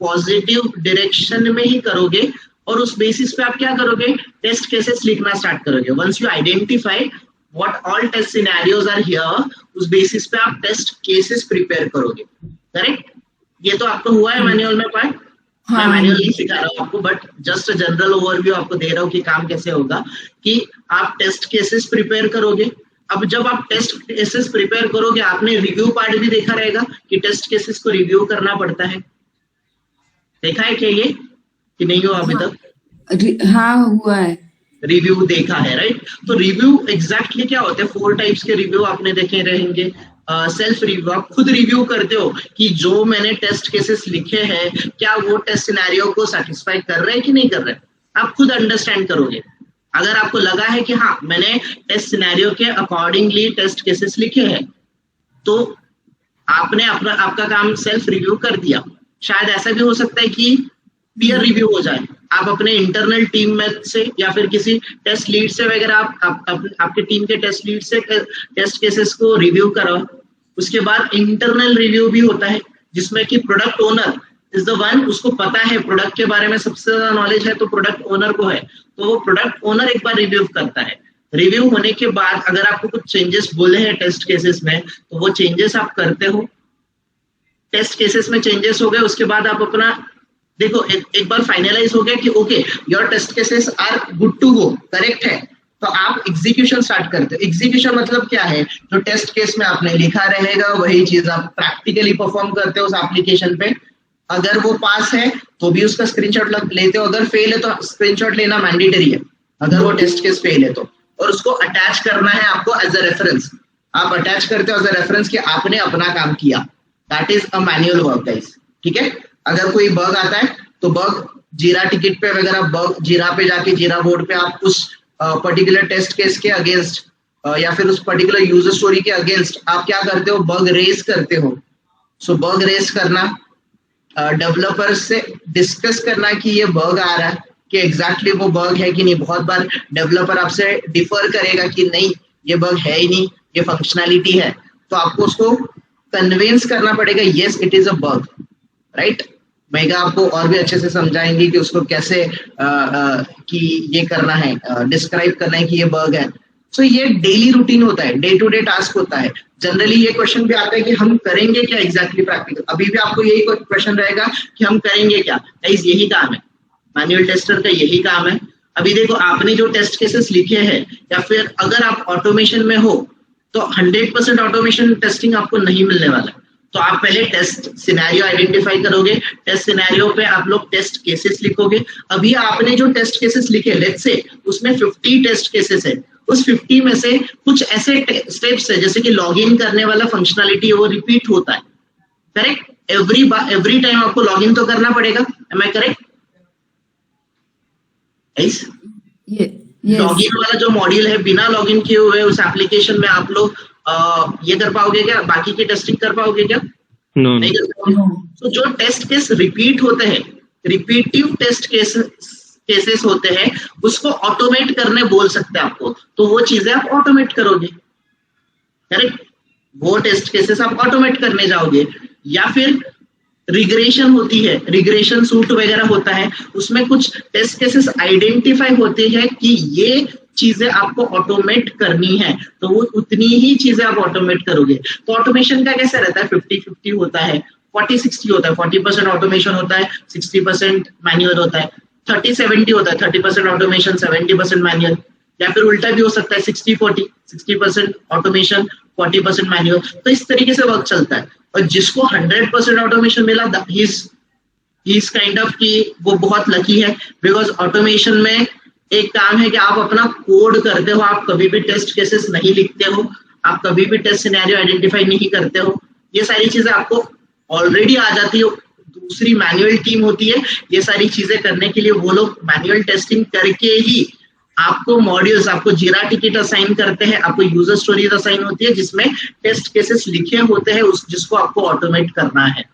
Positive direction में ही करोगे और उस बेसिस पे आप क्या करोगे, टेस्ट केसेस लिखना स्टार्ट करोगे. Once you identify what all test scenarios are here, उस बेसिस पे आप टेस्ट केसेस प्रिपेयर करोगे. करेक्ट? ये तो आपको हुआ है मैनुअल में पार्ट. मैं मैनुअल नहीं सिखा रहा हूँ आपको, बट जस्ट जनरल ओवरव्यू आपको दे रहा हूँ कि काम कैसे होगा. कि आप टेस्ट केसेस प्रिपेयर करोगे. अब जब आप टेस्ट केसेस प्रिपेयर करोगे, आपने रिव्यू पार्ट भी देखा रहेगा कि टेस्ट केसेस को रिव्यू करना पड़ता है. देखा है क्या ये कि नहीं हुआ अभी तक? हाँ हुआ है, रिव्यू देखा है, राइट? तो रिव्यू एग्जैक्टली क्या होते हैं? 4 टाइप्स के रिव्यू आपने देखे रहेंगे. सेल्फ रिव्यू, आप खुद रिव्यू करते हो कि जो मैंने टेस्ट केसेस लिखे हैं क्या वो टेस्ट सिनेरियो को सेटिस्फाई कर रहे हैं कि नहीं कर रहे. आप खुद अंडरस्टैंड करोगे. अगर आपको लगा है कि हाँ मैंने टेस्ट सिनेरियो के अकॉर्डिंगली टेस्ट केसेस लिखे हैं, तो आपने आपका काम सेल्फ रिव्यू कर दिया. शायद ऐसा भी हो सकता है कि पीयर रिव्यू हो जाए. आप अपने इंटरनल टीम में से या फिर किसी टेस्ट लीड से वगैरह आपके टीम के टेस्ट लीड से टेस्ट केसेस को रिव्यू करो. उसके बाद इंटरनल रिव्यू भी होता है जिसमें कि product owner is the one, उसको पता है प्रोडक्ट के बारे में सबसे ज्यादा नॉलेज है तो प्रोडक्ट ओनर को है, तो वो प्रोडक्ट ओनर एक बार रिव्यू करता है. रिव्यू होने के बाद अगर आपको कुछ चेंजेस बोले हैं टेस्ट केसेस में, तो वो चेंजेस आप करते हो. टेस्ट केसेस में चेंजेस हो गए, उसके बाद आप अपना देखो एक बार फाइनलाइज हो गया कि okay your test cases are good to go, correct है, तो आप एग्जीक्यूशन स्टार्ट करते हो. एग्जीक्यूशन मतलब क्या है? जो टेस्ट केस में आपने लिखा रहेगा वही चीज आप प्रैक्टिकली परफॉर्म करते हो उस एप्लीकेशन पे. अगर वो पास है तो भी उसका स्क्रीनशॉट लेते हो, अगर फेल है तो स्क्रीनशॉट लेना मैंडेटरी है अगर वो टेस्ट केस फेल है तो. और उसको अटैच करना है आपको एज अ रेफरेंस. आप अटैच करते हो एज अ रेफरेंस कि आपने अपना काम किया. That is a manual work guys. ठीक है? अगर कोई बग आता है तो बग जीरा टिकट पे वगैरह, बग जीरा पे जाके जीरा बोर्ड पे आप उस पर्टिकुलर टेस्ट केस के अगेंस्ट या फिर उस पर्टिकुलर यूजर स्टोरी के अगेंस्ट आप क्या करते हो? बग रेस करते हो. सो बग रेस करना, डेवलपर से डिस्कस करना कि ये बग आ रहा है कि एग्जैक्टली वो बग है कि नहीं. बहुत बार डेवलपर आपसे डिफर करेगा कि नहीं ये बग है ही नहीं, ये फंक्शनैलिटी है, तो आपको उसको कन्विंस करना पड़ेगा yes it is a bug, right? Mega आपको और भी अच्छे से समझाएंगे कि उसको कैसे कि ये करना है, डिस्क्राइब करना है कि ये बग है. सो ये डेली रूटीन होता है, डे टू डे टास्क होता है. जनरली ये क्वेश्चन भी आता है कि हम करेंगे क्या एग्जैक्टली प्रैक्टिकल. अभी भी आपको यही क्वेश्चन रहेगा कि हम करेंगे क्या. गाइस यही काम है, मैनुअल टेस्टर का यही काम है. अभी देखो आपने जो टेस्ट केसेस लिखे हैं या फिर अगर आप ऑटोमेशन में हो तो 100% ऑटोमेशन टेस्टिंग आपको नहीं मिलने वाला. तो आप पहले टेस्ट सिनेरियो आइडेंटिफाई करोगे, टेस्ट सिनेरियो पे आप लोग टेस्ट केसेस लिखोगे. अभी आपने जो टेस्ट केसेस लिखे लेट्स से उसमें 50 टेस्ट केसेस है, उस 50 में से कुछ ऐसे स्टेप्स है जैसे कि लॉगिन करने वाला फंक्शनैलिटी वो रिपीट होता है. करेक्ट? एवरी टाइम आपको लॉगिन तो करना पड़ेगा. M I correct? लॉगिन वाला जो मॉड्यूल है बिना लॉगिन किए हुए उस एप्लीकेशन में आप लोग ये कर पाओगे क्या? बाकी की टेस्टिंग कर पाओगे क्या? नहीं कर पाओगे. तो जो टेस्ट केस रिपीट होते हैं, रिपीटिव टेस्ट केसेस होते हैं, उसको ऑटोमेट करने बोल सकते हैं आपको, तो वो चीजें आप ऑटोमेट करोगे. करेक्ट? वो टेस्ट केसेस आप ऑटोमेट करने जाओगे. या फिर रिग्रेशन होती है, रिग्रेशन सूट वगैरह होता है, उसमें कुछ टेस्ट केसेस आइडेंटिफाई होते हैं कि ये चीजें आपको ऑटोमेट करनी है, तो वो उतनी ही चीजें आप ऑटोमेट करोगे. तो ऑटोमेशन का कैसा रहता है? 50-50 होता है, 40-60 होता है. 40% ऑटोमेशन होता है, 60% मैनुअल होता है. 30-70 होता है, 30% ऑटोमेशन, 70% मैनुअल. या फिर उल्टा भी हो सकता है 60-40, 60% ऑटोमेशन, 40% मैनुअल. तो इस तरीके से वर्क चलता है. और जिसको 100% ऑटोमेशन मिला ही इज काइंड ऑफ कि वो बहुत लकी है. बिकॉज ऑटोमेशन में एक काम है कि आप अपना कोड करते हो, आप कभी भी टेस्ट केसेस नहीं लिखते हो, आप कभी भी टेस्ट सिनेरियो आइडेंटिफाई नहीं करते हो. ये सारी चीजें आपको ऑलरेडी आ जाती हो. दूसरी मैनुअल टीम होती है, ये सारी चीजें करने के लिए वो लोग मैनुअल टेस्टिंग करके ही आपको मॉड्यूल्स, आपको जीरा टिकट असाइन करते हैं, आपको यूजर स्टोरीज असाइन होती है जिसमें टेस्ट केसेस लिखे होते हैं जिसको आपको ऑटोमेट करना है.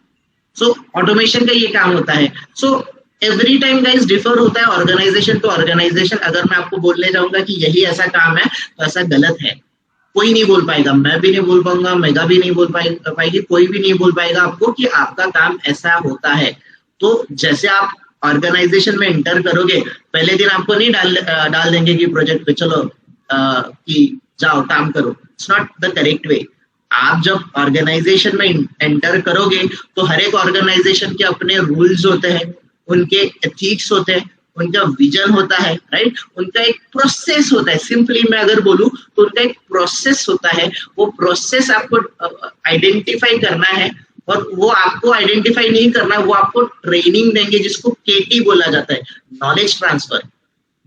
सो ऑटोमेशन का ये काम होता है. So every time guys differ होता है ऑर्गेनाइजेशन टू ऑर्गेनाइजेशन. अगर मैं आपको बोलने जाऊंगा कि यही ऐसा काम है तो ऐसा गलत है. कोई नहीं बोल पाएगा, मैं भी नहीं बोल पाऊंगा, मेगा भी नहीं बोल पाएगी, कोई भी नहीं बोल पाएगा आपको कि आपका काम ऐसा होता है. तो जैसे आप ऑर्गेनाइजेशन में एंटर करोगे, पहले दिन आपको नहीं डाल देंगे कि प्रोजेक्ट पे चलो कि जाओ काम करो. It's not the correct way. आप जब ऑर्गेनाइजेशन में एंटर करोगे तो हर एक ऑर्गेनाइजेशन के अपने रूल्स होते हैं, उनके एथिक्स होते हैं, उनका विजन होता है, राइट. उनका एक प्रोसेस होता है. सिंपली मैं अगर बोलूं तो उनका एक प्रोसेस होता है. वो प्रोसेस आपको आइडेंटिफाई करना है, और वो आपको आइडेंटिफाई नहीं करना, वो आपको ट्रेनिंग देंगे जिसको केटी बोला जाता है, knowledge transfer.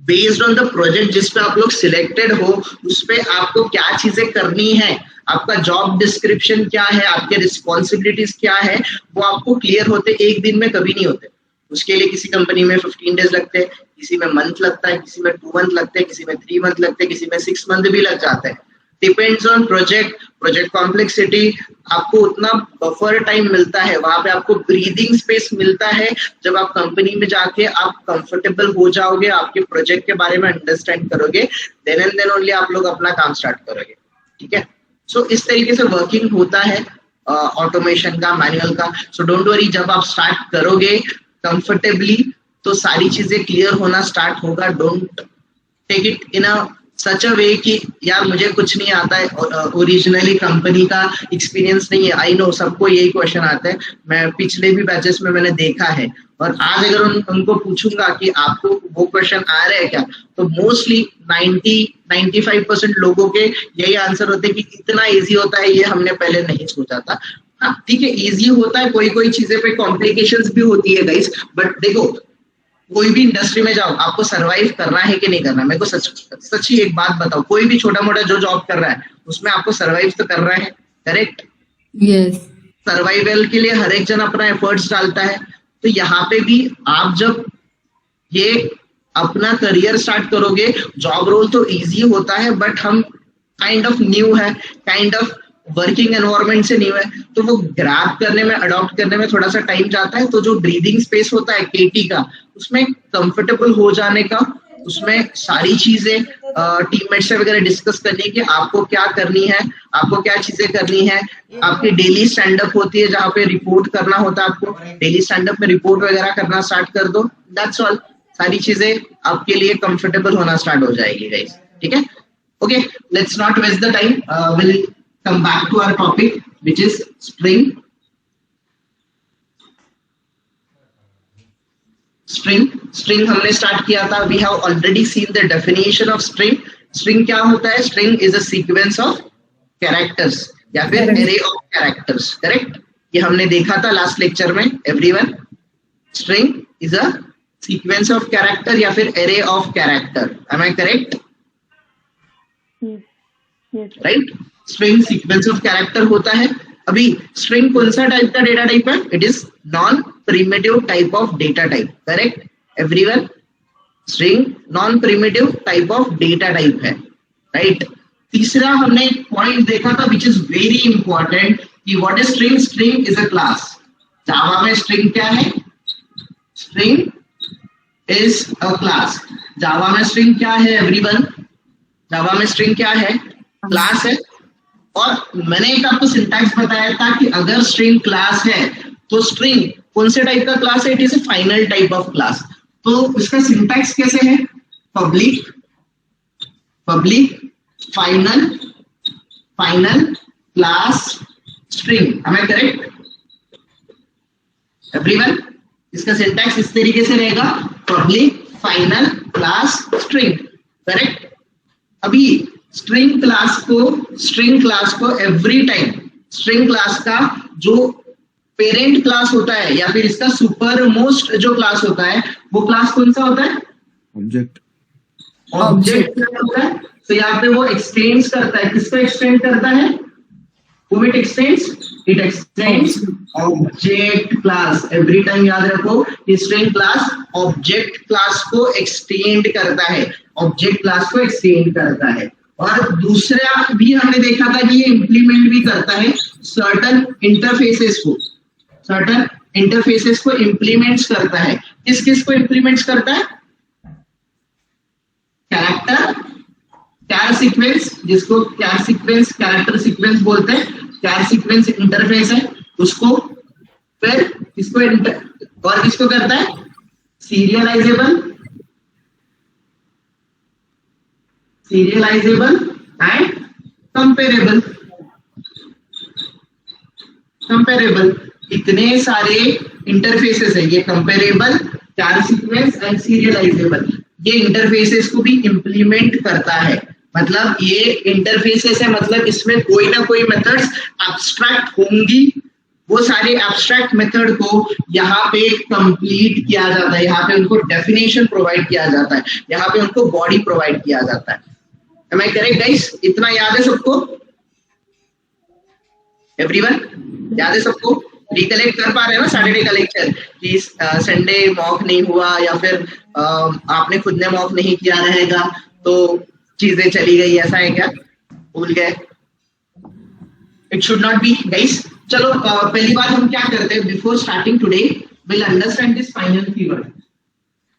Based on the project जिस पे आप लोग सिलेक्टेड हो, उस पे आपको क्या चीजें करनी है, आपका जॉब डिस्क्रिप्शन क्या है, आपके रिस्पॉन्सिबिलिटीज क्या है, वो आपको क्लियर होते एक दिन में कभी नहीं होते. उसके लिए किसी कंपनी में 15 डेज लगते हैं, किसी में मंथ लगता है, किसी में 2 मंथ लगते हैं, किसी में 3 मंथ लगते हैं, किसी में 6 मंथ भी लग जाते हैं. Depends on project complexity. आपको उतना बफर टाइम मिलता है, वहां पे आपको ब्रीदिंग स्पेस मिलता है. जब आप कंपनी में जाके आप कंफर्टेबल हो जाओगे, आपके प्रोजेक्ट के बारे में अंडरस्टैंड करोगे, देन एंड देन ओनली आप लोग अपना काम स्टार्ट करोगे. ठीक है. सो इस तरीके से वर्किंग होता है ऑटोमेशन का, मैनुअल का. सो डोंट वरी, जब आप स्टार्ट करोगे कंफर्टेबली तो सारी चीजें क्लियर होना स्टार्ट होगा. डोंट टेक इट इन अ सच अ वे कि यार मुझे कुछ नहीं आता है, ओरिजिनली कंपनी का एक्सपीरियंस नहीं है. आई नो सबको यही क्वेश्चन आता है, मैं पिछले भी बैचेस में मैंने देखा है. और आज अगर उनको पूछूंगा कि आपको वो क्वेश्चन आ रहे हैं क्या, तो मोस्टली 90-95% लोगों के यही आंसर होते हैं कि इतना इजी होता है, ये हमने पहले नहीं सोचा था. हाँ ठीक है, इजी होता है, कोई कोई चीजें पे कॉम्प्लिकेशंस भी होती है गाइस. बट देखो, कोई भी इंडस्ट्री में जाओ, आपको सरवाइव करना है कि नहीं करना. मेरे को सच ही एक बात बताओ, कोई भी छोटा मोटा जो जॉब कर रहा है उसमें आपको सरवाइव तो करना है, करेक्ट? यस. सर्वाइवल के लिए हर एक जन अपना एफर्ट्स डालता है. तो यहाँ पे भी आप जब ये अपना करियर स्टार्ट करोगे, जॉब रोल तो इजी होता है, बट हम काइंड ऑफ न्यू है, काइंड ऑफ वर्किंग एनवायरनमेंट से न्यू है, तो वो ग्रैब करने में, अडॉप्ट करने में थोड़ा सा टाइम जाता है. तो जो ब्रीदिंग स्पेस होता है केटी का, उसमें कंफर्टेबल हो जाने का, उसमें सारी चीजें टीममेट से वगैरह डिस्कस करनी कि आपको क्या करनी है, आपको क्या चीजें करनी है. आपकी डेली स्टैंड अप होती है जहाँ पे रिपोर्ट करना होता है आपको. डेली स्टैंड अप में रिपोर्ट वगैरह करना स्टार्ट कर दो. That's all. सारी चीजें आपके लिए कंफर्टेबल होना स्टार्ट हो जाएगी गाइस. ठीक है. Okay, let's not waste the time. Will come back to our topic, which is string. String हमने स्टार्ट किया था. We have already seen the definition of string. String क्या होता है? String is a sequence of characters या फिर array of characters. Correct? ये हमने देखा था लास्ट लेक्चर में. Everyone, string is a sequence of character या फिर array of character. Am I correct? Yes. Right? String sequence of character होता है. अभी स्ट्रिंग कौन सा टाइप का डेटा टाइप है? It is non primitive type of data type. Correct everyone? String non primitive type of data type है, right. तीसरा हमने एक पॉइंट देखा था विच इज वेरी इंपॉर्टेंट कि what is string. String is a class. Java में string क्या है? String is a class. Java में स्ट्रिंग क्या है एवरीवन? जावा में स्ट्रिंग क्या है? क्लास है. और मैंने एक आपको सिंटैक्स बताया था कि अगर स्ट्रिंग क्लास है तो स्ट्रिंग कौन से टाइप का क्लास है? It is a final type of class. तो इसका सिंटैक्स कैसे है? Public final class string. Am I correct everyone? इसका सिंटैक्स इस तरीके से रहेगा, public final class string. Correct. अभी स्ट्रिंग क्लास को एवरी टाइम स्ट्रिंग क्लास का जो पेरेंट क्लास होता है या फिर इसका सुपर मोस्ट जो क्लास होता है, वो क्लास कौन सा होता है? ऑब्जेक्ट होता है. तो यहाँ पे वो एक्सटेंड्स करता है. किसको एक्सटेंड करता है? whom it extends object class. Every time याद रखो, स्ट्रिंग क्लास ऑब्जेक्ट क्लास को एक्सटेंड करता है, ऑब्जेक्ट क्लास को एक्सटेंड करता है. और दूसरा भी हमने देखा था कि ये इंप्लीमेंट भी करता है सर्टन इंटरफेसेस को इंप्लीमेंट्स करता है. किस को इंप्लीमेंट्स करता है? कैर सीक्वेंस, जिसको कैरेक्टर सीक्वेंस बोलते हैं. कैर सीक्वेंस इंटरफेस है, उसको फिर किसको और किसको करता है? Serialisable end comparable. इतने सारे इंटरफेसेस है, ये कंपेरेबल, चार सीक्वेंस एंड सीरियलाइजेबल, ये इंटरफेसेस को भी इंप्लीमेंट करता है। मतलब ये इंटरफेसेस है, मतलब इसमें कोई ना कोई मेथड्स एब्स्ट्रैक्ट होंगी, वो सारे एब्स्ट्रैक्ट मेथड को यहाँ पे कंप्लीट किया जाता है, यहाँ पे उनको डेफिनेशन प्रोवाइड किया जाता है, यहाँ पे उनको बॉडी प्रोवाइड किया जाता है। Am I correct guys? इतना याद है सबको? एवरीवन याद है सबको? रिकलेक्ट कर पा रहे हैं ना सैटरडे का लेक्चर कि संडे मॉक नहीं हुआ या फिर आपने खुद ने मॉक नहीं किया रहेगा तो चीजें चली गई, ऐसा है क्या? भूल गए? It should not be guys. चलो पहली बात हम क्या करते हैं, before starting today will understand this final keyword.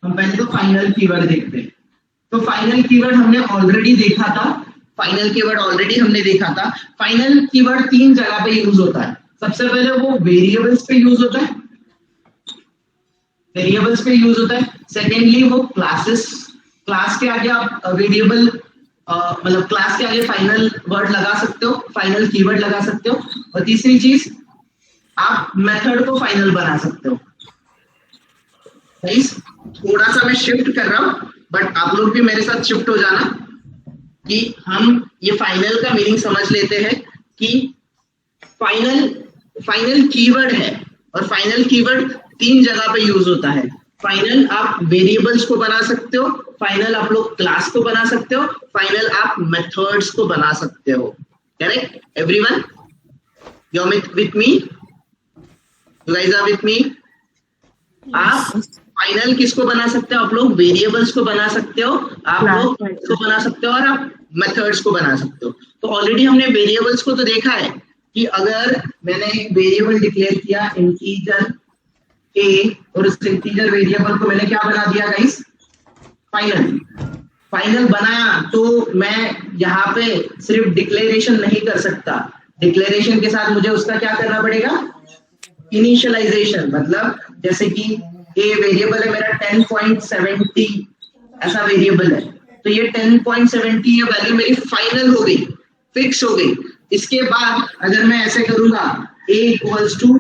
हम पहले तो फाइनल कीवर्ड देखते हैं। तो फाइनल कीवर्ड हमने ऑलरेडी देखा था, फाइनल कीवर्ड ऑलरेडी हमने देखा था। फाइनल कीवर्ड तीन जगह पे यूज होता है। सबसे पहले वो वेरिएबल्स पे यूज होता है, वेरिएबल्स पे यूज होता है। सेकेंडली वो क्लास के आगे आप वेरिएबल मतलब क्लास के आगे फाइनल वर्ड लगा सकते हो, फाइनल कीवर्ड लगा सकते हो। और तीसरी चीज आप मेथड को फाइनल बना सकते हो। थोड़ा सा मैं शिफ्ट कर रहा हूं बट आप लोग भी मेरे साथ शिफ्ट हो जाना कि हम ये फाइनल का मीनिंग समझ लेते हैं कि फाइनल कीवर्ड है और फाइनल कीवर्ड तीन जगह पे यूज होता है। फाइनल आप वेरिएबल्स को बना सकते हो, फाइनल आप लोग क्लास को बना सकते हो, फाइनल आप मेथड्स को बना सकते हो। Correct everyone? You are with me? You guys are with me? आप फाइनल किसको बना सकते हो? आप लोग वेरिएबल्स को बना सकते हो, आप लोग को बना सकते हो और आप मेथड्स को बना सकते हो। तो ऑलरेडी हमने वेरिएबल्स को तो देखा है कि अगर मैंने एक variable declare KIA integer a और उस इंटीजर वेरिएबल को मैंने क्या बना दिया गाइस? फाइनल बनाया, तो मैं यहाँ पे सिर्फ डिक्लेरेशन नहीं कर सकता, डिक्लेरेशन के साथ मुझे उसका क्या करना पड़ेगा? इनिशियलाइजेशन। मतलब जैसे कि ए वेरिएबल है मेरा 10.70 ऐसा वेरिएबल है, तो ये 10.70 ये वैल्यू मेरी फाइनल हो गई, फिक्स हो गई। इसके बाद अगर मैं ऐसे करूंगा a equals to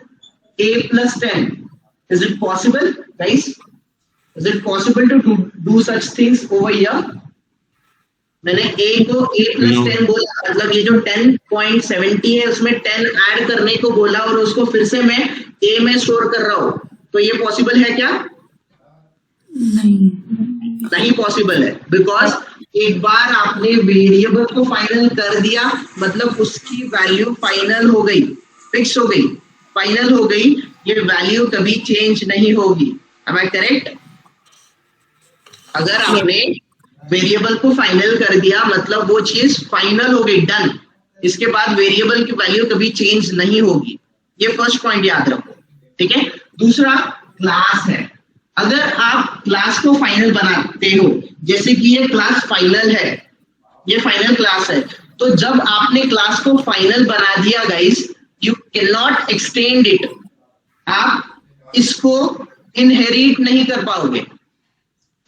a plus 10, is it possible guys? Is it possible to do such things over here? मैंने a को a प्लस 10 बोला, मतलब ये जो 10.70 है उसमें 10 ऐड करने को बोला और उसको फिर से मैं a में स्टोर कर रहा हूं, तो ये पॉसिबल है क्या? नहीं पॉसिबल है, बिकॉज एक बार आपने वेरिएबल को फाइनल कर दिया मतलब उसकी वैल्यू फाइनल हो गई, फिक्स हो गई, फाइनल हो गई, ये वैल्यू कभी चेंज नहीं होगी। Am I correct? अगर आपने वेरिएबल को फाइनल कर दिया मतलब वो चीज फाइनल हो गई, डन। इसके बाद वेरिएबल की वैल्यू कभी चेंज नहीं होगी। ये फर्स्ट पॉइंट याद रखो, ठीक है? दूसरा क्लास है। अगर आप क्लास को फाइनल बनाते हो, जैसे कि ये क्लास फाइनल है, ये फाइनल क्लास है, तो जब आपने क्लास को फाइनल बना दिया guys, you can not extend it. आप इसको इनहेरिट नहीं कर पाओगे,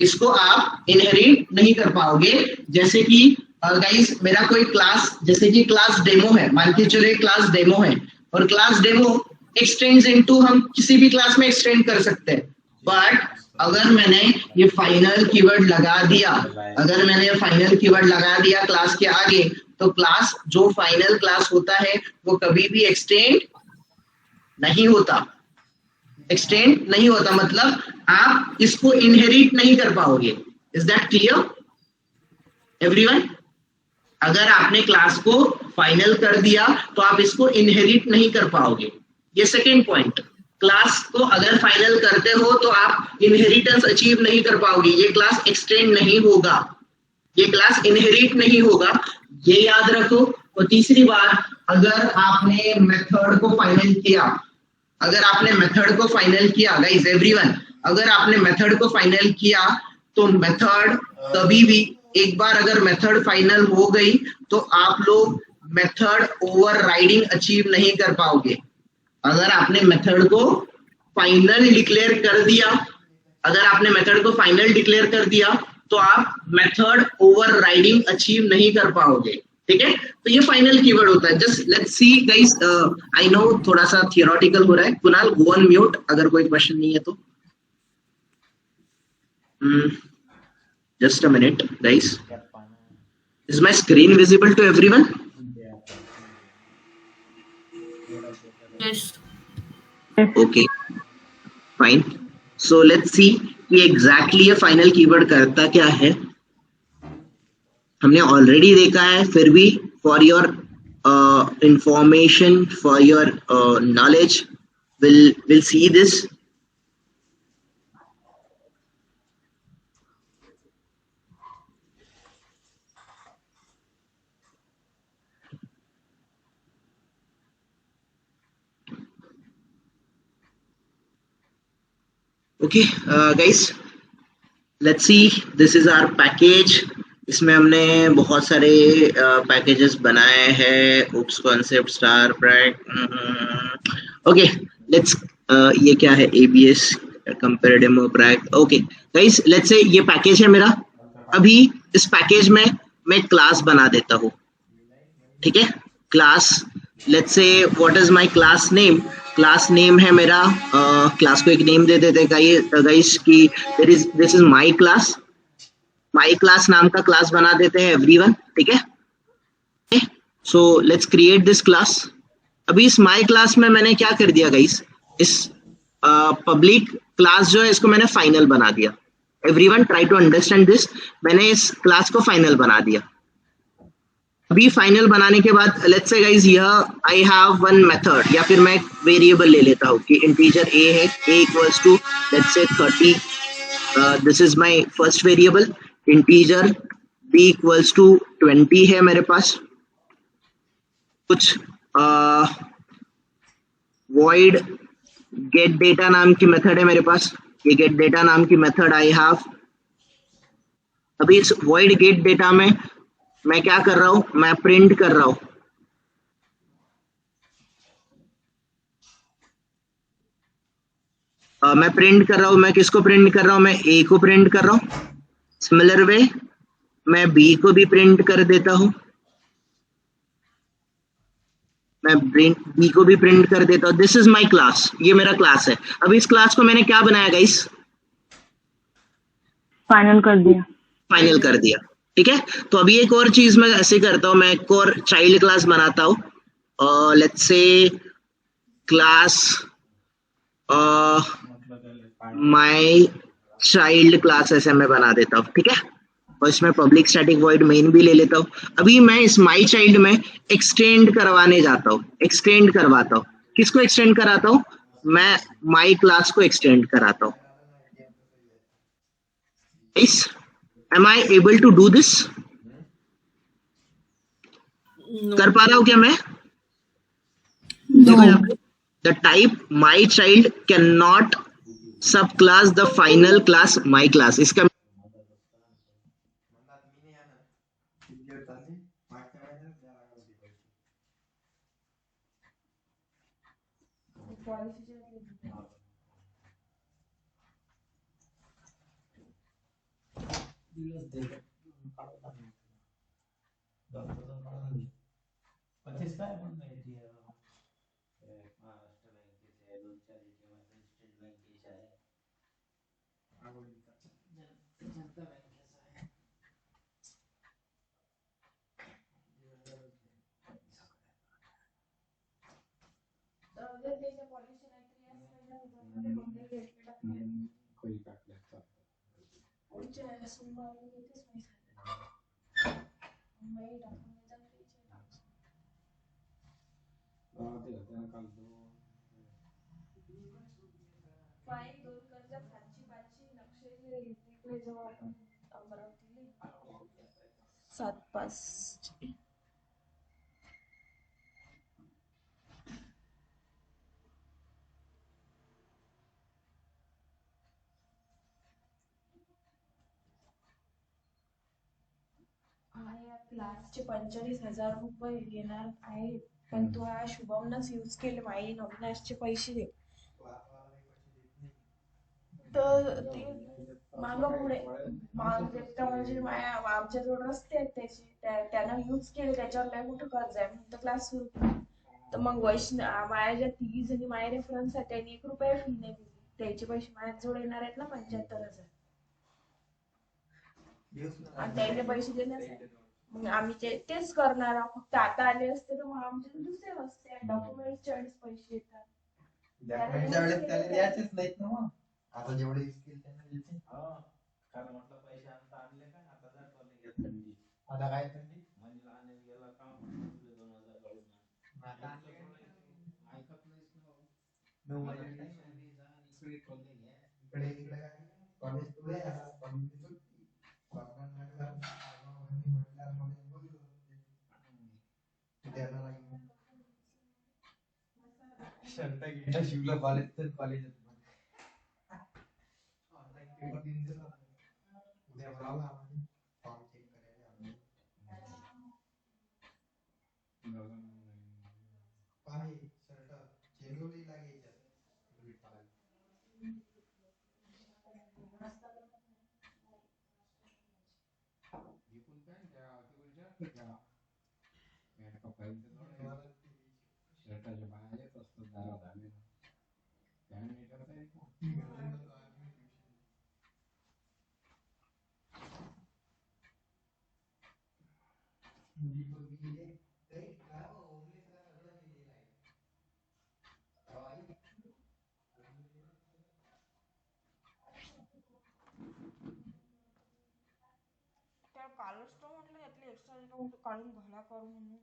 इसको आप इनहेरिट नहीं कर पाओगे। जैसे कि गाइस मेरा कोई क्लास, जैसे कि क्लास डेमो है, मान के चलो क्लास डेमो है और क्लास डेमो एक्सटेंड्स इनटू, हम किसी भी क्लास में एक्सटेंड कर सकते हैं। बट अगर मैंने ये फाइनल कीवर्ड लगा दिया, अगर मैंने फाइनल कीवर्ड लगा दिया क्लास के आगे, तो क्लास जो फाइनल क्लास होता है वो कभी भी एक्सटेंड नहीं होता, एक्सटेंड नहीं होता, मतलब आप इसको इनहेरिट नहीं कर पाओगे। Is that clear everyone? अगर आपने क्लास को फाइनल कर दिया तो आप इसको इनहेरिट नहीं कर पाओगे। ये सेकेंड पॉइंट। क्लास को अगर फाइनल करते हो तो आप इनहेरिटेंस अचीव नहीं कर पाओगे, ये क्लास एक्सटेंड नहीं होगा, ये क्लास इनहेरिट नहीं होगा, ये याद रखो। और तीसरी बात, अगर आपने मेथड को फाइनल किया, अगर आपने मेथड को फाइनल किया गाइस एवरीवन, अगर आपने मेथड को फाइनल किया तो मेथड कभी भी, एक बार अगर मेथड फाइनल हो गई तो आप लोग मेथड ओवरराइडिंग अचीव नहीं कर पाओगे। अगर आपने मेथड को फाइनल डिक्लेयर कर दिया, अगर आपने मेथड को फाइनल डिक्लेयर कर दिया तो आप मेथड ओवरराइडिंग अचीव नहीं कर पाओगे। ठीक है, तो ये फाइनल कीवर्ड होता है। Just let's see guys, I know थोड़ा सा थियोरेटिकल हो रहा है। कुणाल गो ऑन म्यूट अगर कोई क्वेश्चन नहीं है तो। Just a minute guys, is my screen visible to everyone? Yes. Okay fine. So let's see कि एग्जैक्टली ये फाइनल कीवर्ड करता क्या है। हमने ऑलरेडी देखा है, फिर भी for your information, for your knowledge, will see this. Okay guys, let's see, this is our package. इसमें हमने बहुत सारे पैकेजेस बनाए हैं, OOPs concept star break. Okay let's, ये क्या है, ABS compare demo brake. Okay guys, let's see ये पैकेज है मेरा। अभी इस पैकेज में मैं क्लास बना देता हूँ। ठीक है, class, let's say what is my class name. Class name है मेरा, क्लास को एक नेम दे देते हैं गाइस कि this is my class. My class नाम का क्लास बना देते हैं एवरीवन। ठीक है, so let's create this class. अभी इस माई क्लास में मैंने क्या कर दिया गाइस, इस पब्लिक क्लास जो है इसको मैंने फाइनल बना दिया। Everyone try to understand this. मैंने इस क्लास को फाइनल बना दिया। अभी फाइनल बनाने के बाद लेट्स से गाइस यह आई हैव वन मेथड, या फिर मैं एक वेरिएबल ले लेता हूँ कि इंटीजर ए है, A equals to let's say 30। This is my first variable. Integer b equals to 20 है मेरे पास। कुछ void get data नाम की मेथड है मेरे पास। ये get data नाम की मेथड आई हैव। अभी इस void get data में मैं क्या कर रहा हूँ, मैं प्रिंट कर रहा हूँ। मैं प्रिंट कर रहा हूँ, मैं किसको प्रिंट कर रहा हूँ, मैं a को प्रिंट कर रहा हूँ। सिमिलर वे मैं b को भी प्रिंट कर देता हूँ, मैं बी को भी प्रिंट कर देता हूँ। दिस इज माई क्लास, ये मेरा क्लास है। अब इस क्लास को मैंने क्या बनाया गाइस, फाइनल कर दिया। फाइनल कर दिया। ठीक है, तो अभी एक और चीज मैं ऐसे करता हूँ, मैं एक और चाइल्ड क्लास बनाता हूँ। Let's say class my child class ऐसे मैं बना देता हूँ। ठीक है, और इसमें पब्लिक स्टैटिक वॉइड मेन भी ले लेता हूँ। अभी मैं इस माई चाइल्ड में एक्सटेंड करवाने जाता हूँ, एक्सटेंड करवाता हूँ। किसको एक्सटेंड कराता हूँ, मैं माई क्लास को एक्सटेंड कराता हूँ। Am I able to do this? No. कर पा रहा हूँ क्या मैं? No. देखो यहाँ पे the type my child can not subclass the final class my class. इसका क्लासचे 45,000 रुपये घेणार आहे. पण तू हा शुभमनच यूज केले माई अविनाशचे पैसे दे तर ते माग पुढे माग देता म्हणजे आमच्याजवळ रस्ते आहेत त्यानं यूज केले त्याच्यावर लय मोठं कर्ज आहे म्हणून क्लास सुरू केला तर मग माझ्या ज्या तिघी जणी माझ्या रेफरन्स आहे त्यांनी 1 रुपया फी नाही दिली त्याचे पैसे माझ्याजवळ येणार आहेत ना 75,000 आणि त्याचे पैसे देण्यास मग आम्ही तेच करणार आहोत फक्त आता आले असते तर मग आमचे दुसरे असते डॉक्युमेंटच्या वेळेस पैसे येतात डॉक्युमेंटच्या वेळेस त्याला द्यायचेच नाहीत ना मग आता जेवढे यूज केले त्यांना द्यायचे कारण म्हटलं पैसे आणले काय आता जर घेतलं मी आता काय त्यांनी म्हणजे लहान गेला काम 2,000 काढून आता ऐकत नाहीस ना भाऊ 9 वाजेला इकडे खोललेली आहे इकडे काय कॉलेज पुढे कॉलेज सुट्टी लॉकडाऊन म्हटल्यावर मध्ये बोललो त्याला शर्ट गिट शिवलं कॉलेज तर कॉलेज ऑनलाईन पेपर दिन उद्या बोलावला आम्हाला फॉर्म चेक करायला पाणी शर्ट जेलवली लागायच्या भेटताला एकूण काय त्या शर्टाच्या बाहेर येत असतात दारात आले त्याने हे करता येत त्या कालच तो म्हटलं यातली एक्स्ट्रा काढून घाला करू म्हणून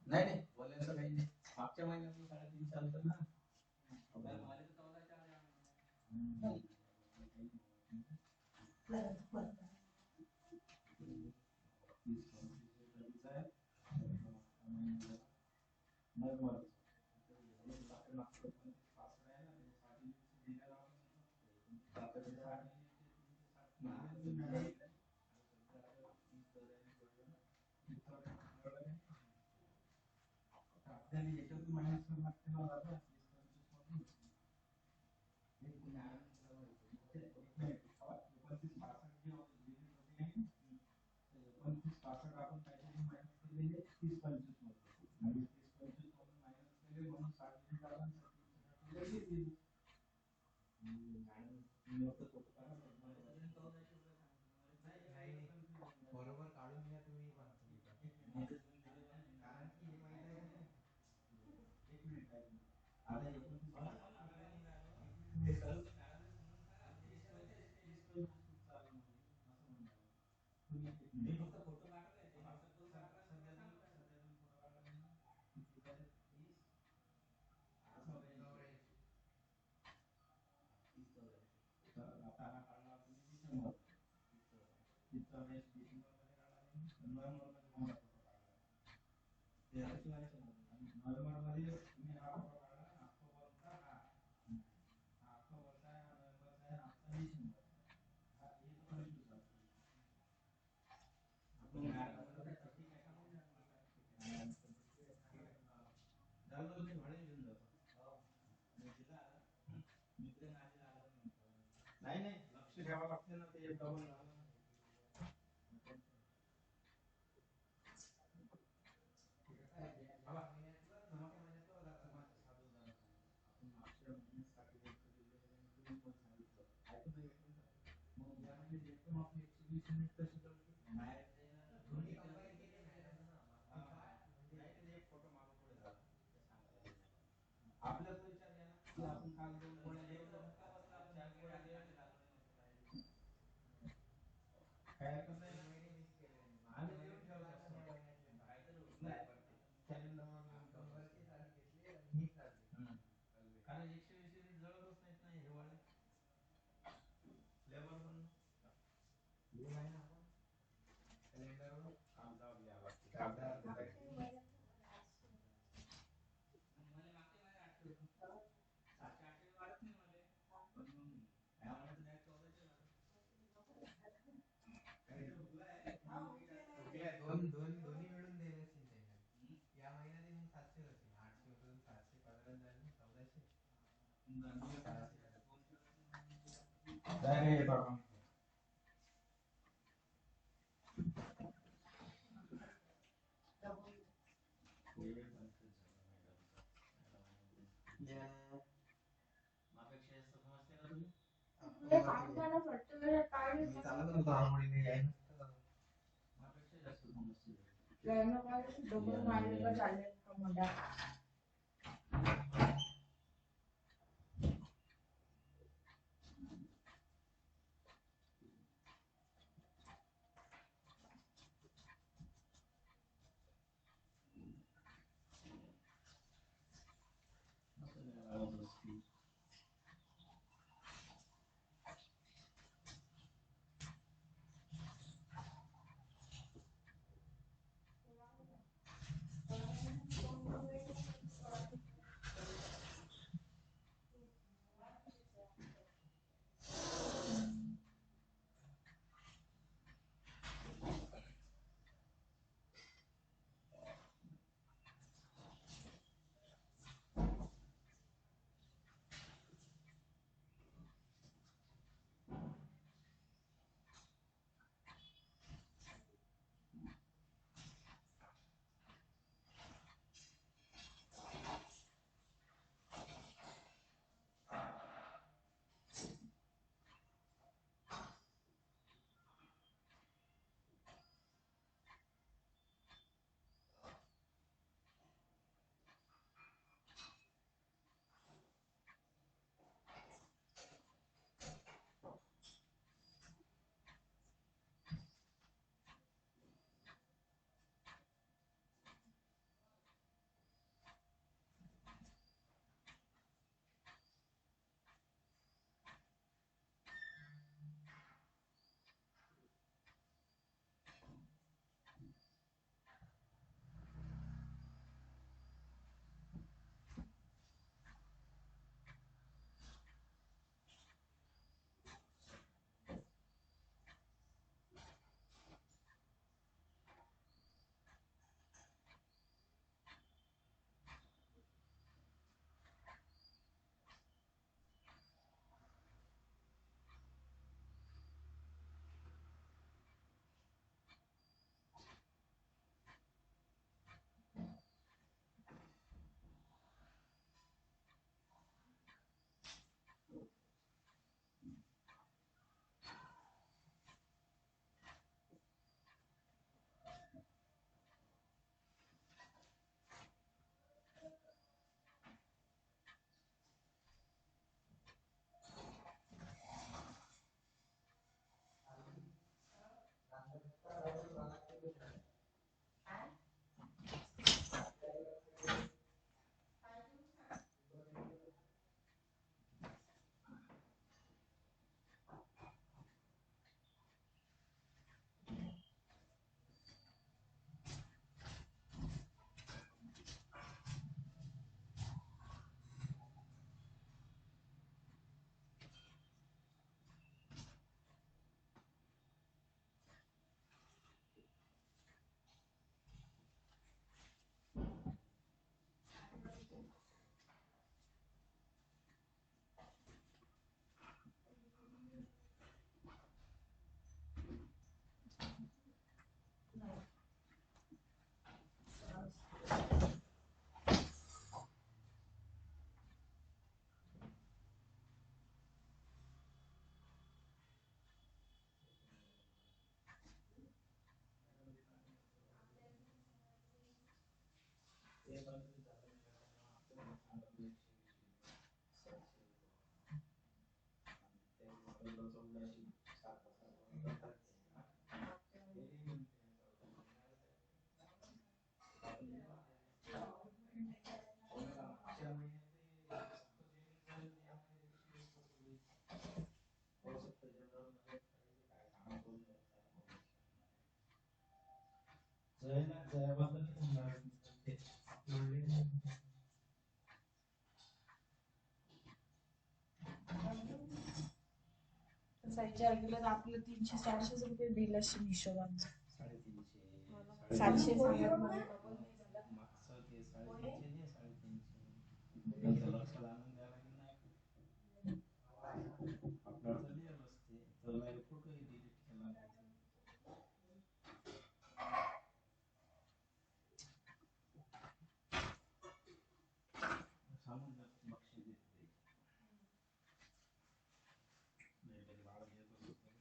नाही नाही बोलायचं काही नाही मागच्या महिन्यात 3.5 चालतं ना 30-25 म्हणजे 30-25 मधून मायनस केले म्हणून 60 दिन काढा आणि 30 लगेच येईल. मॅडम तुम्ही फक्त फोटो काढा नाही बरोबर काढून घ्या तुम्ही पण कारण की हे माहित आहे का नाही एक मिनिट आता 29 ते सर्व तुम्ही फक्त फोटो काढले ते व्हॉट्सअप करून पाठवा सध्या तुम्ही फोटो काढले ना किती झाले 30 तर आता हा काढला तुम्ही डिसेंबर 30 डिसेंबर मध्ये काढला नोव्हेंबर मध्ये कोणता फोटो काढला ते नोव्हेंबर मध्ये तुम्ही हा फोटो काढला ना ऑक्टोबरचा हा ऑक्टोबरचा आहे हा नोव्हेंबरचा आहे आजचा डिसेंबर हा हे तो कन्फ्यूज झाला आपण ठीक आहे झालं तुम्ही भाडे घेऊन जातो मित्र नाही नाही लक्ष ठेवावं लागते ना ते डबल झालं आपण मागच्या महिन्यासाठी तुम्ही पण सांगितलं ऐकून मग या महिन्यात एकदम आपली 120 युनिट कशी कळली नाही दोन्ही कंबाईन केले नाही एक फोटो मागं पुढे झाला ते सांगायला आपल्या तो विचार घ्या ना की आपण काल 2 गोळ्या जेवल्या काय हरकत नाही आम्ही जेवण ठेवला कॅलेंडर वरची तारीख घेतली आणि ही तारीख कारण 120 युनिट जळतच नाहीत ना हे वाले लेबर पण लिहून आहे ना आपण कॅलेंडरवर कागदावर लिहावं लागते कागदावर मला मागच्या महिन्यात 800 होतं 700 वाढत नाही मला पण मग ह्या महिन्यात डायरेक्ट 1400 झालं दोन्ही मिळून दिले असतील त्याच्यात या महिन्यात मग 700 होतील 800 होतं 700 15 झाले 1400 मापेक्षा जास्त समजते का तुम्ही मी चालत होतो आंघोळीने याय नसतं मापेक्षा जास्त समजते विचार केला तर आपलं 300-400 रुपये बिल असेल हिशोबाने. 350 700 साडेतीनशे सांगत मला डबल नाही झालं. मागचं ते 350 घे 350 त्याचं लक्षात आणून द्यायला लागेल ना आपल्याला तर लिहिलं असते तर नाही फोटो डिलीट केला नाही सांगून बक्षीस देत नाही तरी बाळा घेत असतो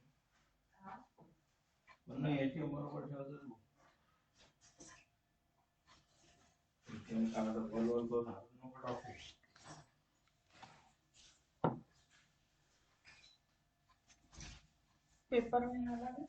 पण नाही एटीएम बरोबर ठेवायचं एटीएम कार्ड बरोबर तो नको टाकू पेपर नाही आला ना.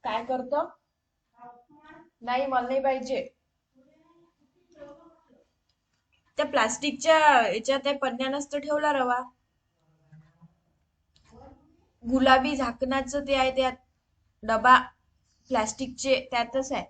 काय करतो? नाही मला नाही पाहिजे. त्या प्लास्टिकच्या याच्यात त्या पन्न्यानच तर ठेवला रवा. गुलाबी झाकणाचं ते आहे त्यात डबा प्लास्टिकचे त्यातच आहे.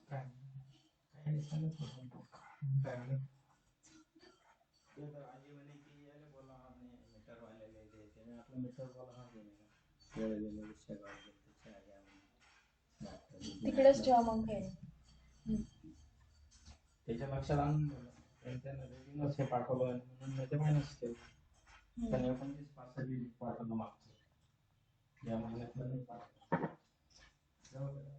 काय काय दिसायला थोडं काय म्हणे ते तर आजी म्हणे की याले बोला म्हणे मीटर वाले लेके त्याने आपलं मीटर बोला हा घेणे वेळ गेले विषय गेले त्याच्या आधी आम्ही तिकडेच ठेवा मग काय. त्याच्या लक्षात आणून दिलं त्यांना रेडिंगच हे पाठवलं म्हणून मी ते मायनस केलं पण 29 पाठवलं मागचं या महिन्यातलं नाही पाठवलं जाऊ दे.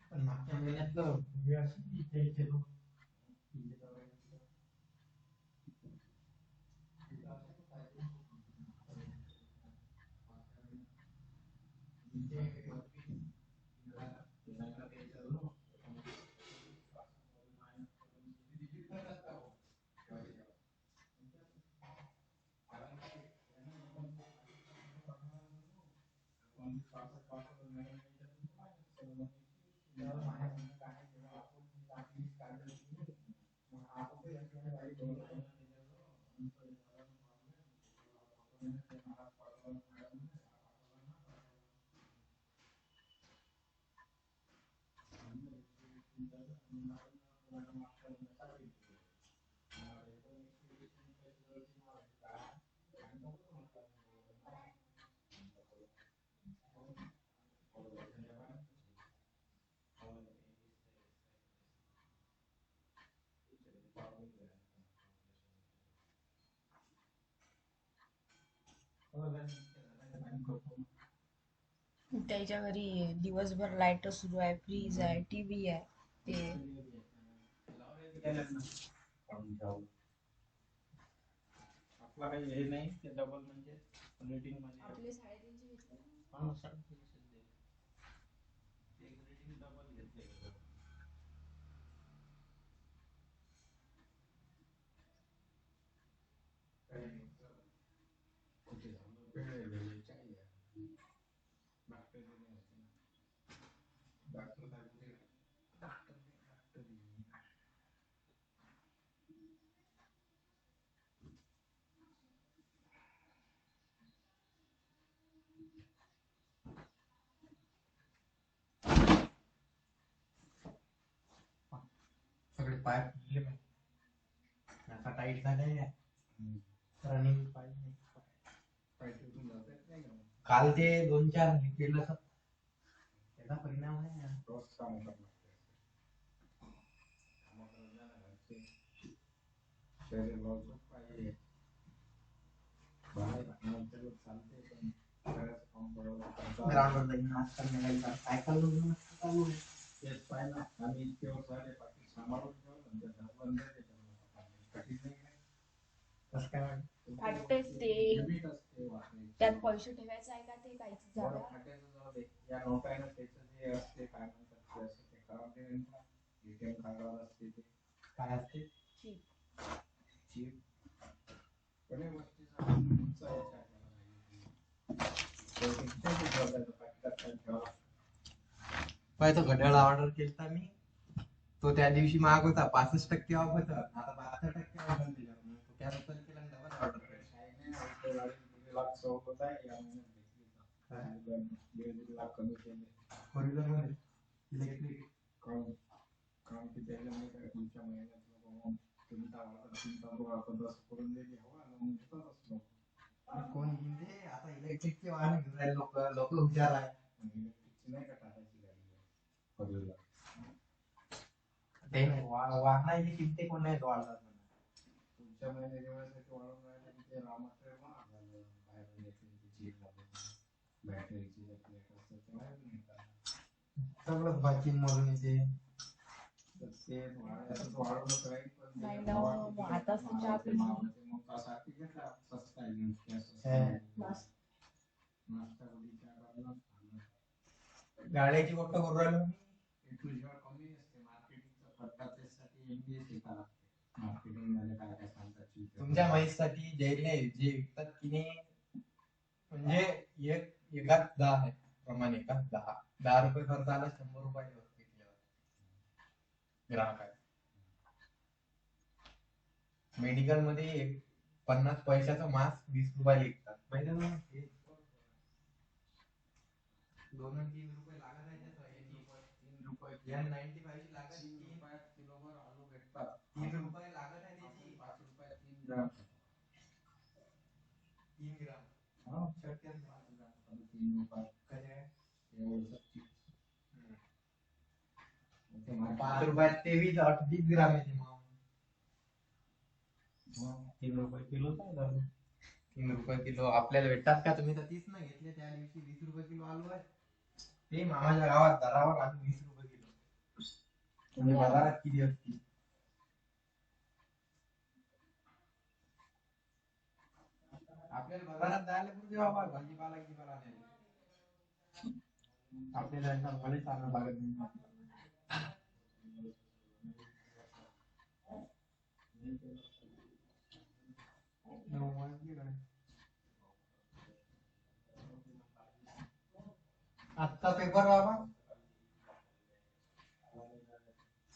पण मागच्या महिन्यातलं हे असं इथे इथे लोक इथे दवाई घेतलं. इथं असं खूप फायदे आहेत. इथे वरती फिरायला ते चाललो. विजिट करतात का हो? कारण की यांना आपण कोणी पासष्ट मॅडम त्याला माहिती नाही काय जेव्हा आपण आपली काढली मग आपण ते यांच्याकडे काही बोललो नाही. त्याच्या घरी दिवसभर लाईट सुरू आहे, फ्रीज आहे, टीव्ही आहे. ते आपला काही हे नाही ते डबल म्हणजे रेटिंग मध्ये आपले 3.5 घेतले ना. हा, 3.5 दे. एक रेटिंग डबल घेतले. कुठे झालं वेळ चाहिए डॉक्टर डॉक्टर डॉक्टर सगळे पाय फुटले माहिती आता टाईट झाले रनिंग पाहिजे पाय तुटून जातात नाही का काल ते 2-4 केलं तर त्याचा परिणाम आहे रोज काम करणार शरीर लवचिक पाहिजे बाहेर नंतर चालते पण बऱ्याच काम बरोबर ग्राउंडवर जाईन आजकाल निघायचा सायकल चालू आहे तेच पाहिजे आम्ही इतके वर्ष झाले बाकी सांभाळून ठेवलं नंतर बंद आहे कठीण नाही कसं काय फाटतेच ते. लिमिट असते वापरायची. त्यात पैसे ठेवायचं आहे का ते काहीच बरं जागा. फाटायचं जाऊ दे या नोटायला त्याचं जे असते काय म्हणतात ते असते ते खराब नाही एटीएम कार्डावर असते ते काय असते चीप. चीप कोणी गोष्टीचा उंचा याच्या पाय तो घड्याळ ऑर्डर केलता मी तो त्या दिवशी महाग होता 65% ऑफ होता आता 72% ऑफ आहे त्याच्यावर तो कॅन्सल केला आणि डबल ऑर्डर केला 1,00,000 होता या महिन्यात घेतली 1,50,000 कमी केले फोर मध्ये इलेक्ट्रिक काम काम की त्याला नाही काय तुमच्या महिन्यात तुमचा 10 करून दिली हवा मग घेतातच लोक कोण घेते आता इलेक्ट्रिकचे वाहन घेऊन राहिले लोक हुशार आहे इलेक्ट्रिकची नाही का टाकायची गाडी ते वाहनाची किमती कोण नाही वाढतात पुढच्या महिन्यात दिवसासाठी वाढून राहिले की ते रामात्र महाग झालं बाहेर इलेक्ट्रिकची बॅटरीची सगळंच बाकी मरून येते ते वाढवलं राहील पण नाही ना, मग आताच तर चहा पिली. मग त्यासाठी घेतला स्वस्त आहे गाड्याची गोष्ट करू राहिलो मी तुझ्यावर कमी असते मार्केटिंगचा फटका त्यासाठी एमबीए शिकायला लागते मार्केटिंग मध्ये काय काय सांगतात तुमच्या माहितीसाठी जे विकतात की नाही म्हणजे एकात 10 आहे प्रमाणे एकात 10 रुपये खर्च आला 100 रुपये विकल्यावर ग्राहक आहे मेडिकल मध्ये 50 पैशाचा मास्क 20 रुपये विकतात माहिती ना 2-3 रुपये लागत आहे त्याचं 3 रुपये या 95 ची लागत 3 रुपयात किलोभर आलू भेटतात 3 रुपये लागत आहे त्याची 5 रुपयात 3 ग्राम 3 ग्राम हा शक्य 5 ग्राम 3 रुपये कसे एवढं 5 रुपयात 23-38 ग्राम येते मग 3 रुपये किलो काय झालं 3 रुपये किलो आपल्याला भेटतात का तुम्ही तर 30 ना घेतले त्या दिवशी 20 रुपये किलो आलू आहे ते मामाच्या गावात दरावर आम्ही 20 रुपये किलो म्हणजे बाजारात किती असतील आपल्याला बाजारात जायला पुरते बाबा भाजीपाला गिजीपाला आणायला आपल्याला यांना भले चालणं लागत नाही आजचा पेपर बाबा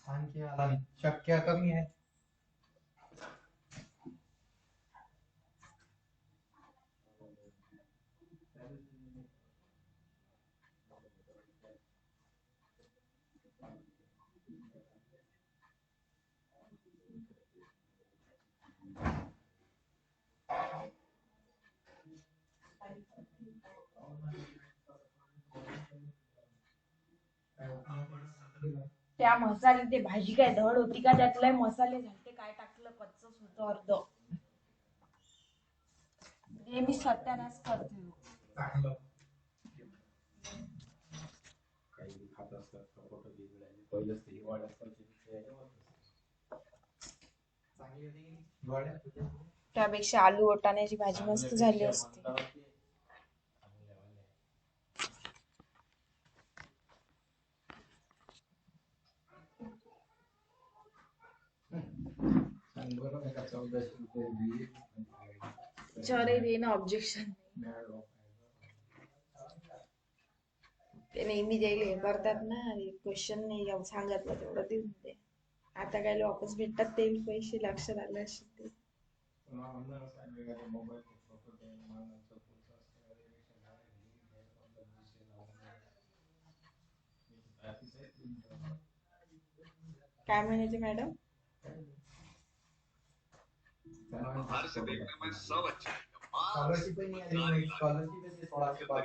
आणखी मला शक्य कमी आहे त्या मसाले ते भाजी काय धड होती का त्यातले मसाले झालते काय टाकलं कच्चच होतं अर्ध हे मी सत्यानाश करते चांगलं काही खात असतात फोटो बिघडायचे पहिलेच ते हिवाळ्यात चांगली होती की नाही? हिवाळ्यात त्यापेक्षा आलू वाटाण्याची भाजी मस्त झाली असती बरं नाही का 1400 रुपये दिली चरे देणं ऑब्जेक्शन ते नेहमी द्यायला हे करतात ना क्वेश्चन नाही जाऊन सांगितलं तेवढं देऊन दे आता काय वापस भेटतात ते पैसे लक्षात आले असेल ते मोबाईल काय म्हणायचे मॅडम स्कॉलरशिप नाही आली स्कॉलरशिप 16,000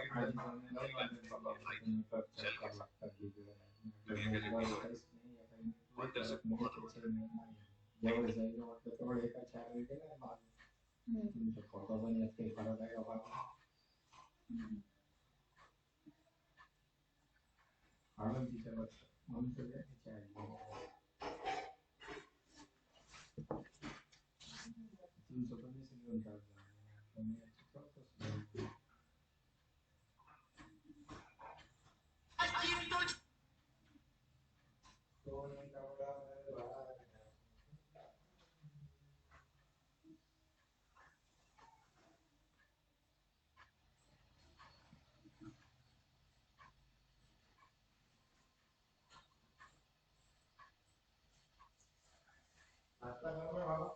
आता बरोबर बाबा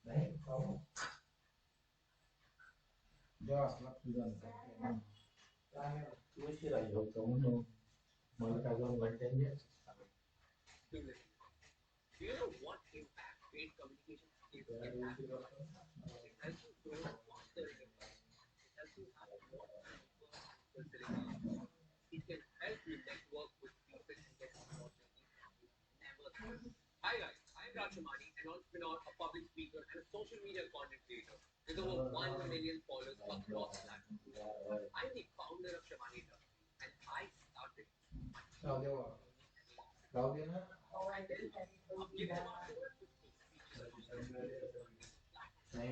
नाही बाबा जेव्हा असला तुझा उशिरा होतो म्हणून मला काय जाऊन घंटे Do you know what impact great communication skills can have? It helps you grow faster in your life. It helps you have more fulfilling. It can help you network with people and get opportunities you never thought. Hi guys, I'm Raj Shamani, an entrepreneur, a public speaker, and a social media content creator with over 1 million followers across platforms. I'm the founder of Shamani Dub, and I started. जाऊ दे ना नाही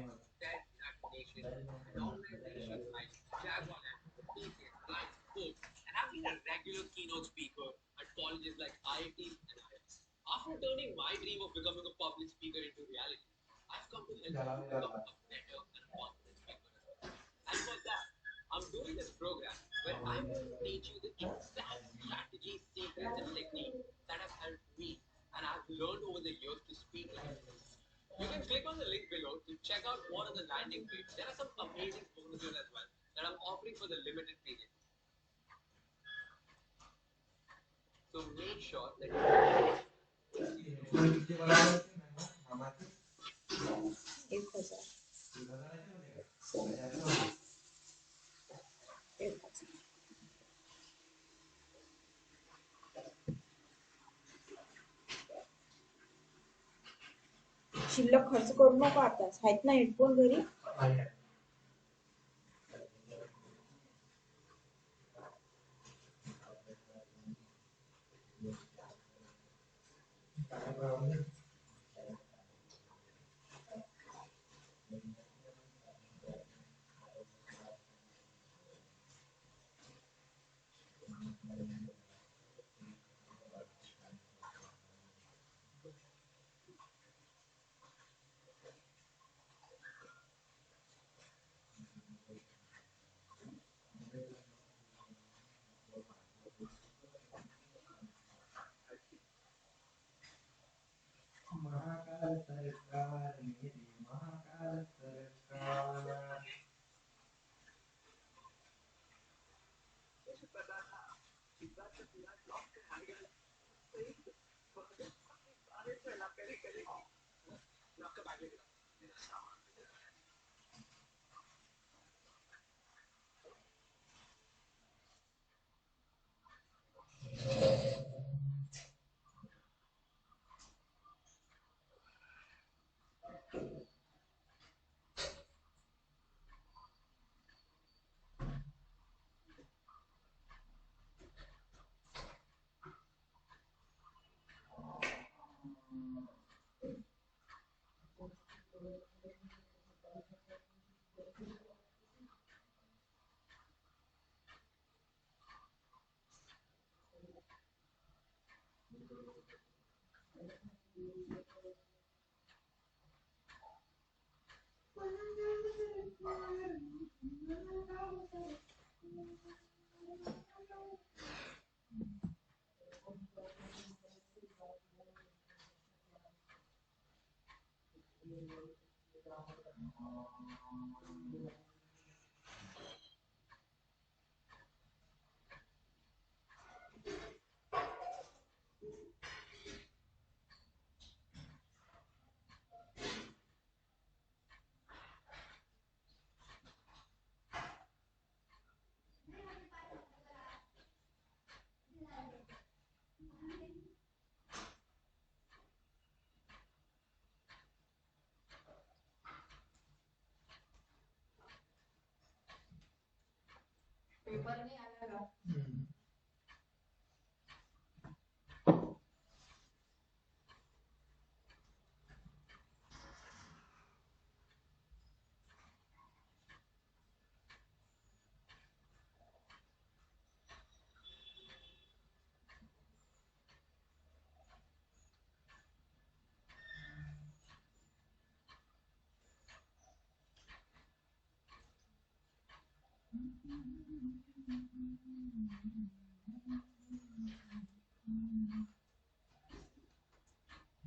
And I've been a regular keynote speaker at colleges like IITs and IIMs. After turning my dream of becoming a public speaker into reality, I've come to help you become a better and a confident speaker as well. And for that, I'm doing this program where I'm going to teach you the exact strategies, secrets, and techniques that have helped me and I've learned over the years to speak like this. You can click on the link below to check out one of the landing pages. There are some amazing bonuses as well that I'm offering for the limited period. So make sure that किती बरोबर मामाची 1000 शिल्लक खर्च करू नको आता आहेत ना हेडफोन घरी प्रॉब्लेम महाकाल सरकार मेरी महाकाल सरकार पेपर नहीं आला का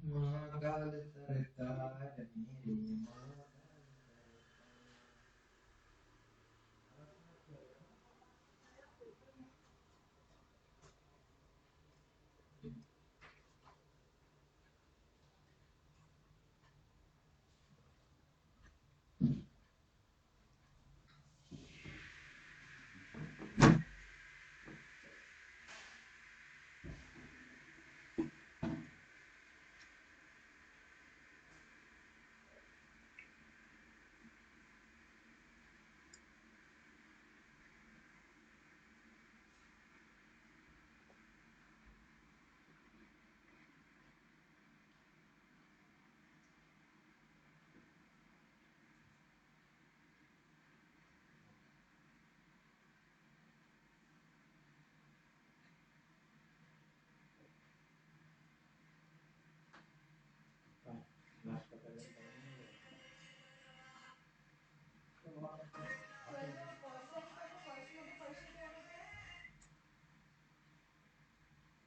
महाकाल सरकार मेरी महाकाल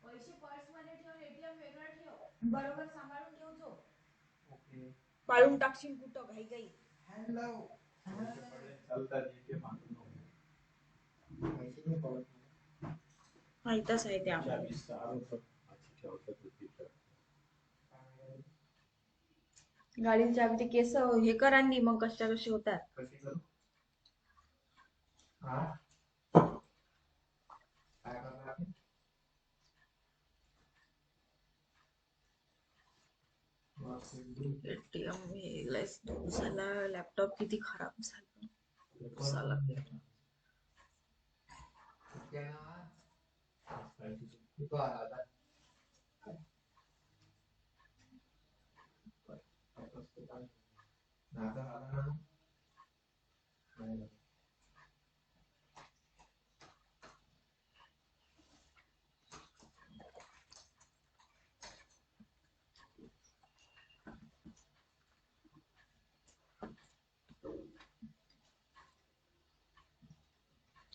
पैसे पर्स मध्ये ठेव एटीएम वेगळं ठेव बरोबर सांभाळून ठेव जो ओके पाळून टाकशील कुठं घाई घाई हॅलो चालतात जिथे मागून माहिती नाही पडत माहितच आहे त्या चाबी सारं ठेवतात तिथं गाडीची चाबी ते केस हे करांनी मग कशा कशी होतात कशी करू हा काय करणार आपण एटीएम झाला लॅपटॉप किती खराब झाला तो आला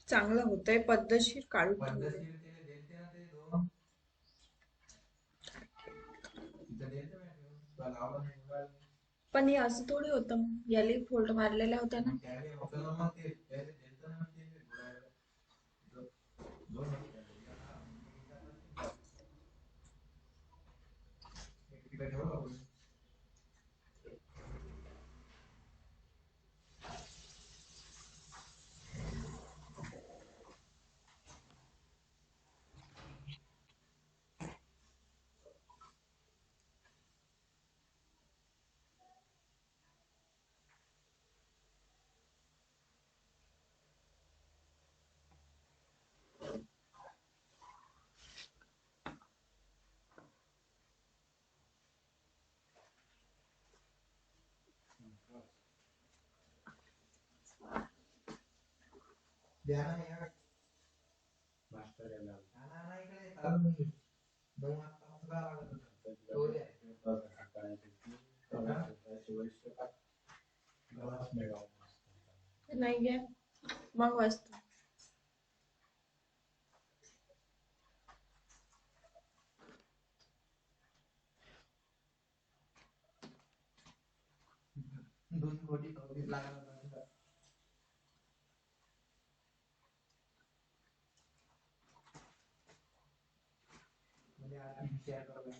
चांगलं होतंय पद्धतशीर काढून ठेवलंय. पद्धतशीर ते देते ना ते दोन तिथं देते मी ठेवून. तुला लावलं नाही मोबाईल. पण हे असं थोडी होतं, याला फोल्ड मारलेल्या होत्या ना. मग त्यावेळी होतं ना मग ते त्यावेळी देतं ना ते थोड्या वेळ. दोन होते त्यावेळी. एक तिकडे ठेवलं होतं. द्या ना यार. मास्टर यायला लागला. ना इकडे चालू नाही. 2 वाजता असं काय लागत होतं. तो द्या. नाही घ्या मग वाजता. दोन कोटी 34 लाखाला म्हणजे आता शेअर करतो.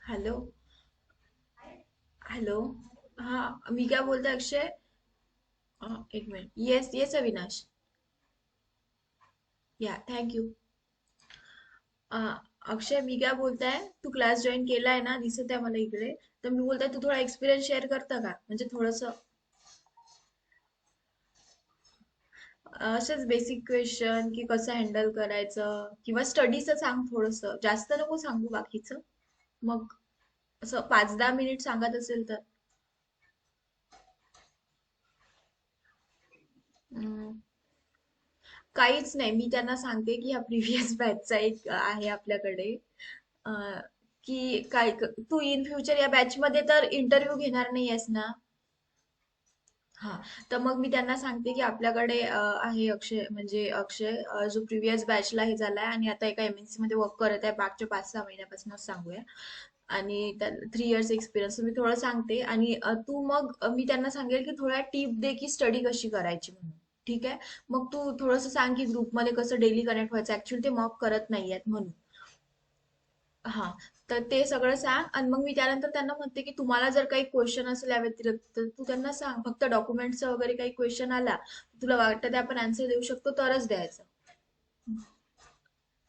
Hello hello. हा मी काय बोलते अक्षय. एक मिनिट. Yes yes Avinash. या थँक्यू. अक्षय मी काय बोलताय, तू क्लास जॉईन केलाय ना, दिसत आहे मला इकडे. तर मी बोलताय तू थोडा एक्सपिरियन्स शेअर करता का, म्हणजे थोडस असेच बेसिक क्वेश्चन की कसं हँडल करायचं, किंवा स्टडीचं सांग थोडस, जास्त नको सांगू बाकीचं. मग असं 5-10 मिनिट सांगत असेल तर. काहीच नाही. मी त्यांना सांगते की हा प्रिव्हियस बॅचचा एक आहे आपल्याकडे, अं, की तू इन फ्युचर या बॅच मध्ये तर इंटरव्ह्यू घेणार नाही आहेस ना. हा, तर मग मी त्यांना सांगते की आपल्याकडे आहे अक्षय, म्हणजे अक्षय जो प्रिव्हियस बॅचला हे झालाय आणि आता एका एमएनसी मध्ये वर्क करत आहे मागच्या 5-6 महिन्यापासूनच सांगूया. आणि 3 इयर्स एक्सपिरियन्स मी थोडं सांगते. आणि तू मग मी त्यांना सांगेल की थोड्या टिप दे की स्टडी कशी करायची म्हणून. ठीक आहे. मग तू थोडंसं सांग की ग्रुपमध्ये कसं डेली कनेक्ट व्हायचं, ऍक्च्युली ते मॉक करत नाहीयेत म्हणून. हा, तर ते सगळं सांग. आणि मग मी त्यानंतर त्यांना म्हणते की तुम्हाला जर काही क्वेश्चन असेल या व्यतिरिक्त तर तू त्यांना सांग. फक्त डॉक्युमेंटचा वगैरे काही क्वेश्चन आला, तुला वाटतं ते आपण आन्सर देऊ शकतो तरच द्यायचं.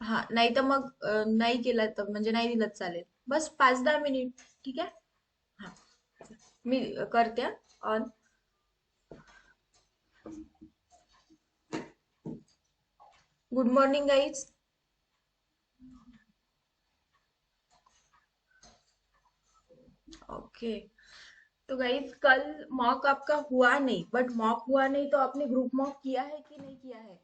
हा, नाही तर मग नाही केलं तर म्हणजे नाही दिलं तर चालेल. बस 5-10 मिनिट. ठीक आहे. हा, मी करते on. Good morning guys. Okay, तो गाइस कल मॉक आपका हुआ नहीं, बट मॉक हुआ नहीं तो आपने ग्रुप मॉक किया है कि नहीं किया है?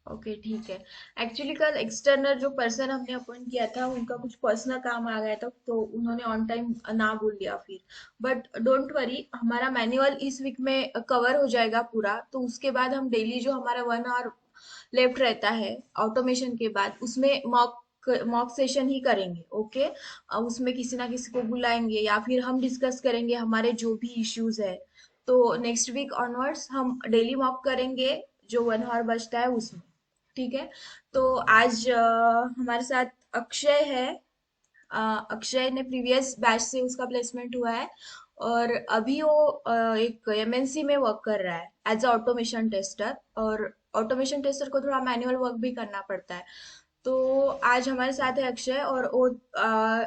ओके, ठीक है। एक्चुअली कल एक्सटर्नल जो पर्सन हमने अपॉइंट किया था उनका कुछ पर्सनल काम आ गया था, तो उन्होंने ऑन टाइम ना बोल दिया फिर। बट डोंट वरी, हमारा मैनुअल इस वीक में कवर हो जाएगा पूरा। तो उसके बाद हम डेली जो हमारा 1 आवर लेफ्ट रहता है ऑटोमेशन के बाद, उसमें मॉक सेशन ही करेंगे। ओके, उसमें किसी ना किसी को बुलाएंगे या फिर हम डिस्कस करेंगे हमारे जो भी इश्यूज है। तो नेक्स्ट वीक ऑनवर्ड्स हम डेली मॉक करेंगे, जो 1 आवर बचता है उसमें। ठीक है। तो आज हमारे साथ अक्षय है। अक्षय ने प्रीवियस बैच से उसका प्लेसमेंट हुआ है, और अभी वो एक एमएनसी में वर्क कर रहा है एज अ ऑटोमेशन टेस्टर। और ऑटोमेशन टेस्टर को थोड़ा मैनुअल वर्क भी करना पड़ता है। तो आज हमारे साथ है अक्षय, और वो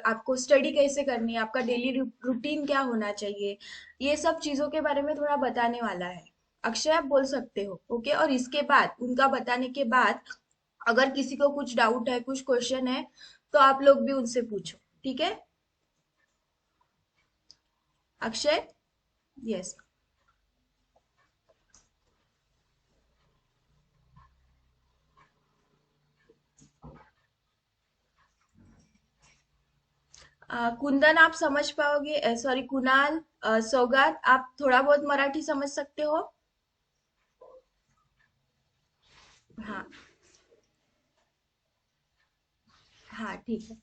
आपको स्टडी कैसे करनी है, आपका डेली रूटीन क्या होना चाहिए, ये सब चीजों के बारे में थोड़ा बताने वाला है। अक्षय, आप बोल सकते हो। ओके, और इसके बाद उनका बताने के बाद अगर किसी को कुछ डाउट है, कुछ क्वेश्चन है, तो आप लोग भी उनसे पूछो। ठीक है अक्षय? यस। कुंदन, आप समझ पाओगे? सॉरी कुणाल, सौगात, आप थोड़ा बहुत मराठी समझ सकते हो? हाँ। हाँ, ठीक है।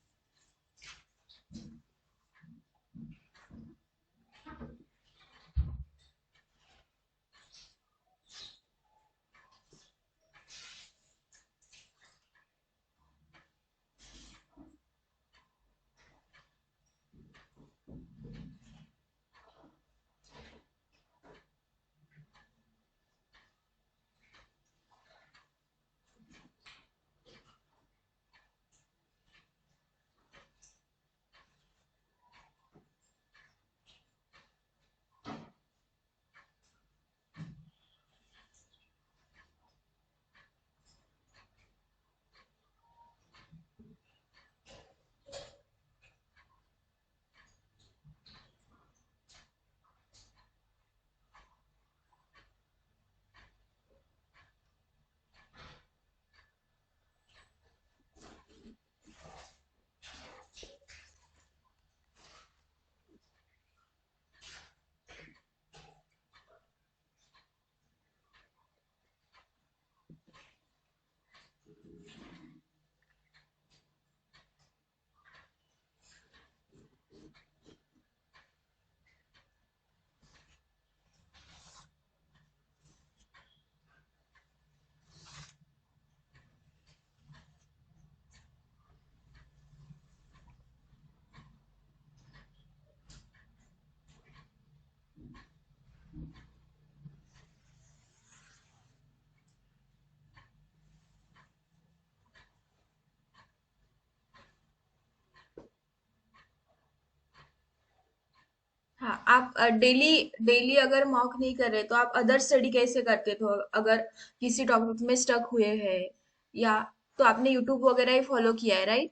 हाँ, आप डेली डेली अगर मॉक नहीं कर रहे तो आप अदर स्टडी कैसे करते थे? अगर किसी टॉपिक में स्टक हुए हैं, या तो आपने यूट्यूब वगैरह ही फॉलो किया है, राइट?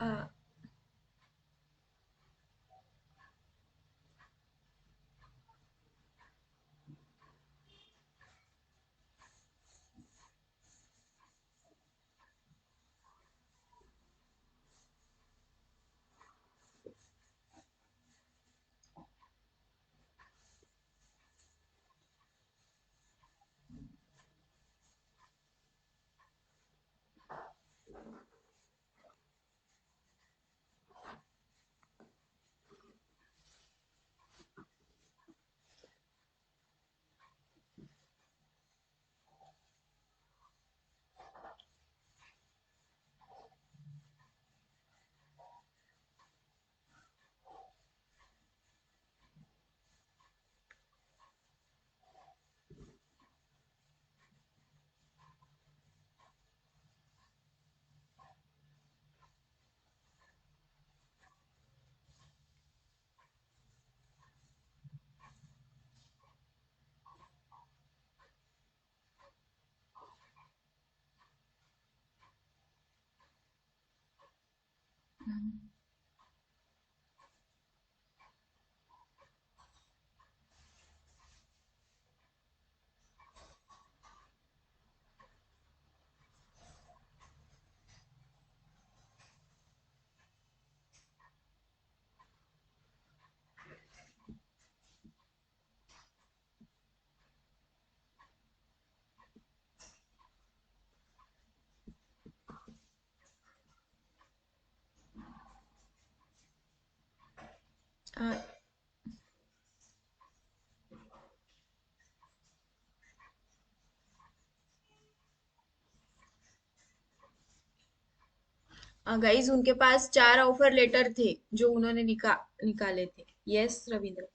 Uh, uh, गाइस उनके पास 4 ऑफर लेटर थे जो उन्होंने निकाले थे। यस रविंद्र।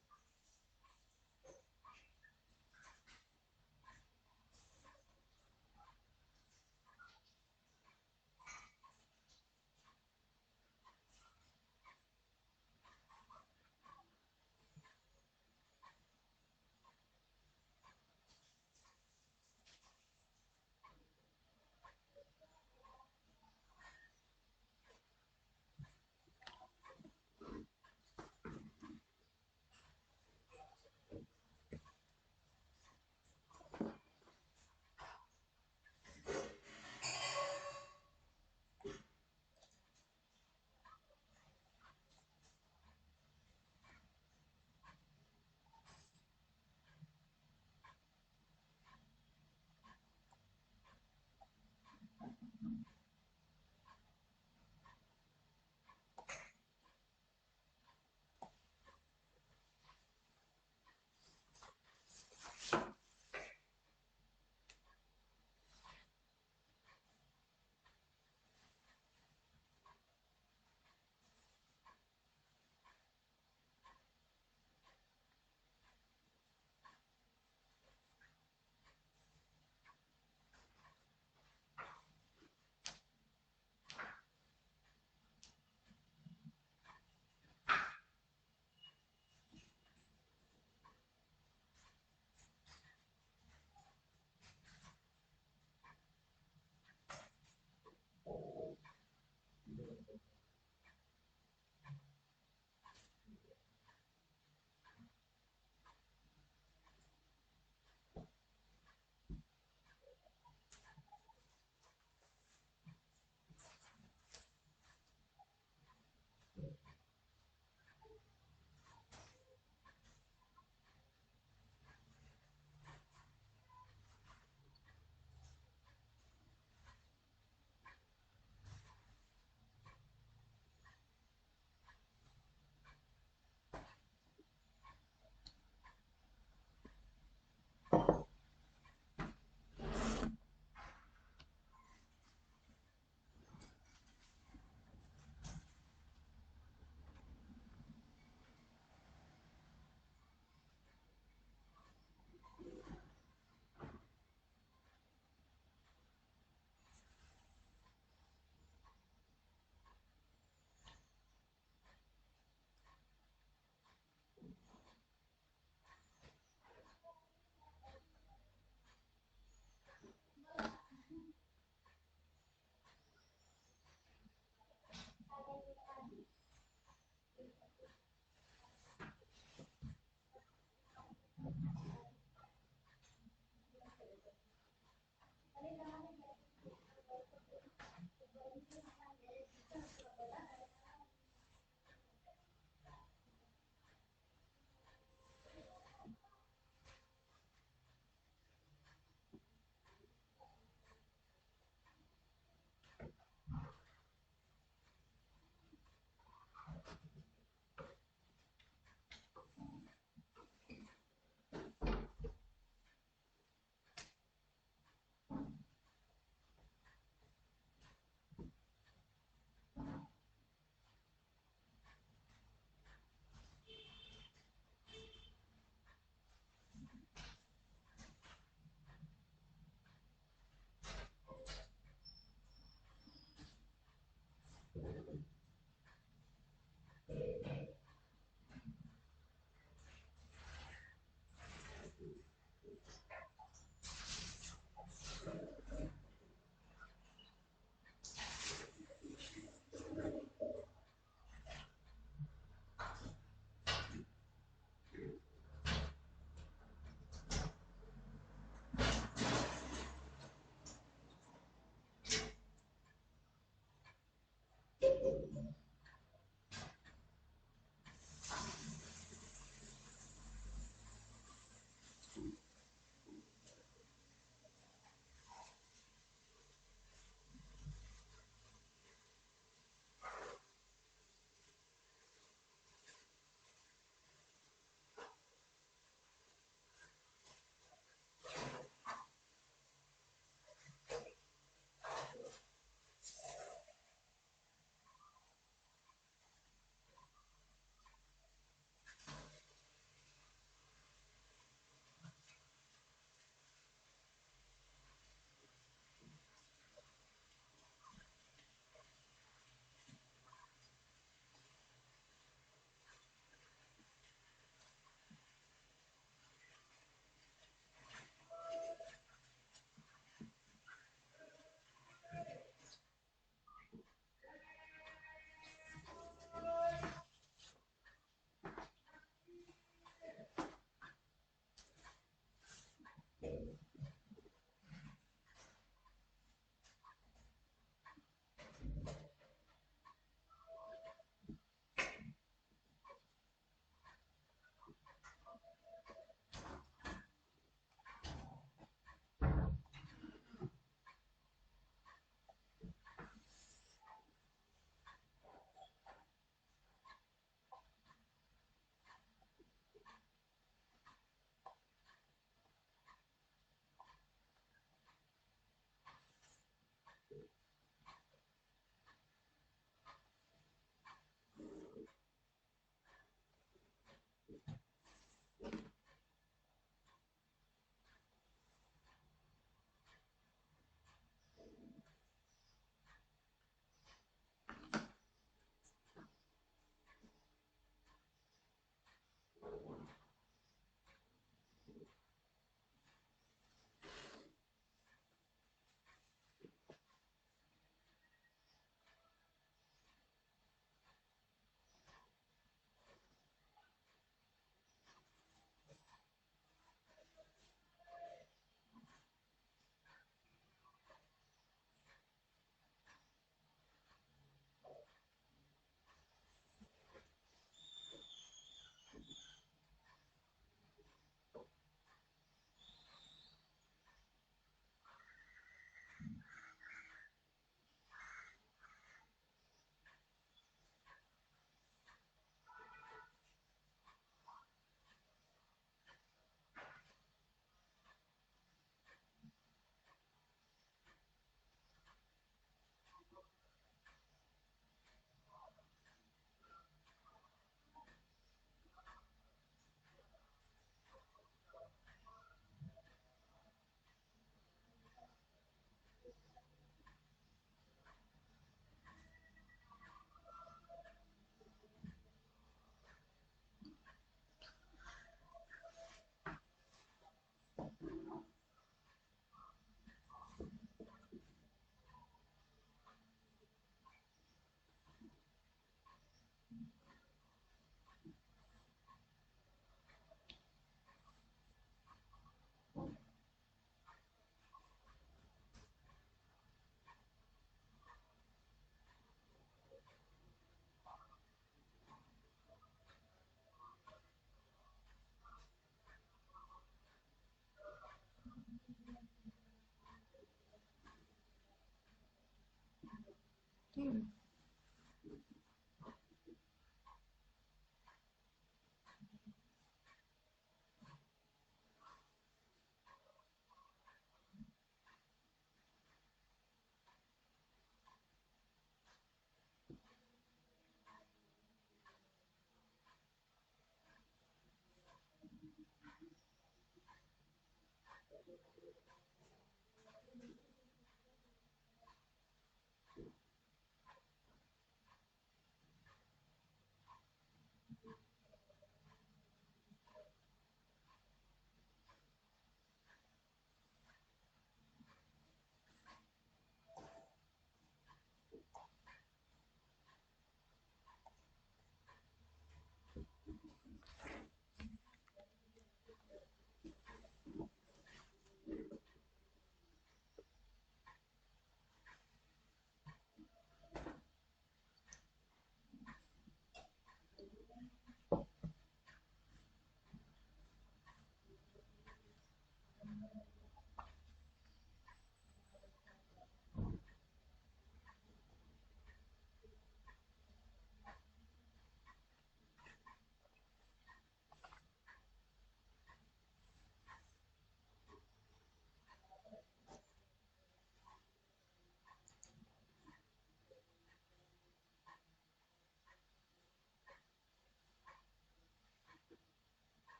हम्म.